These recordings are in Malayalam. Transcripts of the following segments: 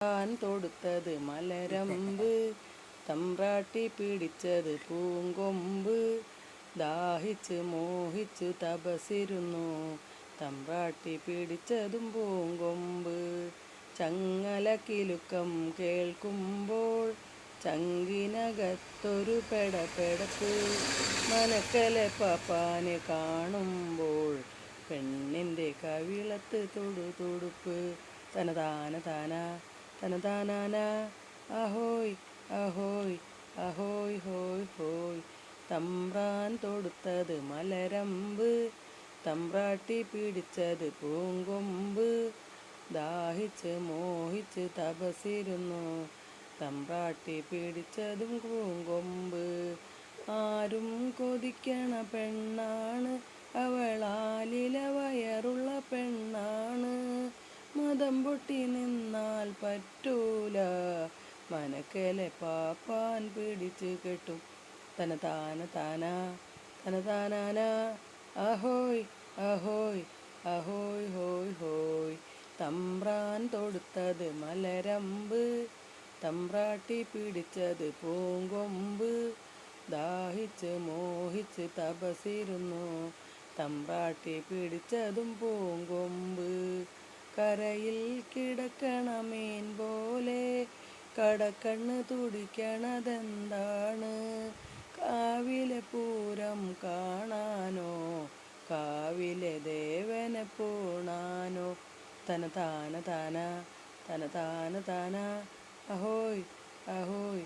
താൻ തൊടുത്തത് മലരമ്പ്, തമ്പ്രാട്ടി പിടിച്ചത് പൂങ്കൊമ്പ്. ദാഹിച്ച് മോഹിച്ചു തപസിരുന്നു, തമ്പ്രാട്ടി പിടിച്ചതും പൂങ്കൊമ്പ്. ചങ്ങല കിലുക്കം കേൾക്കുമ്പോൾ ചങ്കിനകത്തൊരു പെടപ്പെടപ്പ്. മനക്കലെ പാപ്പാനെ കാണുമ്പോൾ പെണ്ണിൻ്റെ കവിളത്ത് തുടുതുടുപ്പ്. തനതാന താന തനതാനാന, അഹോയ് അഹോയ് അഹോയ് ഹോയ് ഹോയ്. തമ്പ്രാൻ തൊടുത്തത് മലരമ്പ്, തമ്പ്രാട്ടി പിടിച്ചത് പൂങ്കൊമ്പ്. ദാഹിച്ച് മോഹിച്ച് തപസിരുന്നു, തമ്പ്രാട്ടി പിടിച്ചതും പൂങ്കൊമ്പ്. ആരും കൊതിക്കണ പെണ്ണാണ് അവളാലില വയറുള്ള പെണ്ണാണ്. മതം പൊട്ടി നിന്നാൽ പറ്റൂല, മനക്കലെ പാപ്പാൻ പിടിച്ച് കെട്ടും. തനതാന താന തനതാനാന, അഹോയ് അഹോയ് അഹോയ് ഹോയ് ഹോയ്. തമ്പ്രാൻ തൊടുത്തത് മലരമ്പ്, തമ്പ്രാട്ടി പിടിച്ചത് പൂങ്കൊമ്പ്. ദാഹിച്ച് മോഹിച്ച് തപസിരുന്നു, തമ്പ്രാട്ടി പിടിച്ചതും പൂങ്കൊമ്പ്. കരയിൽ കിടക്കണ മീൻ പോലെ കടക്കണ്ണ് തുടിക്കണതെന്താണ്? കാവിലെ പൂരം കാണാനോ, കാവിലെ ദേവനെ പൂണാനോ? തനതാന താന തനതാന താന, അഹോയ് അഹോയ്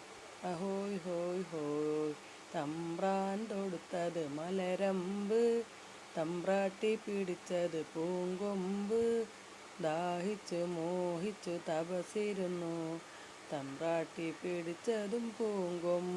അഹോയ് ഹോയ് ഹോയ്. തമ്പ്രാൻ തൊടുത്തത് മലരമ്പ്, തമ്പ്രാട്ടി പിടിച്ചത് പൂങ്കൊമ്പ്. ദാഹിച്ചു മോഹിച്ചു തപസിരുന്നു, തമ്പ്രാട്ടി പിടിച്ചതും പൂങ്കൊമ്പ്.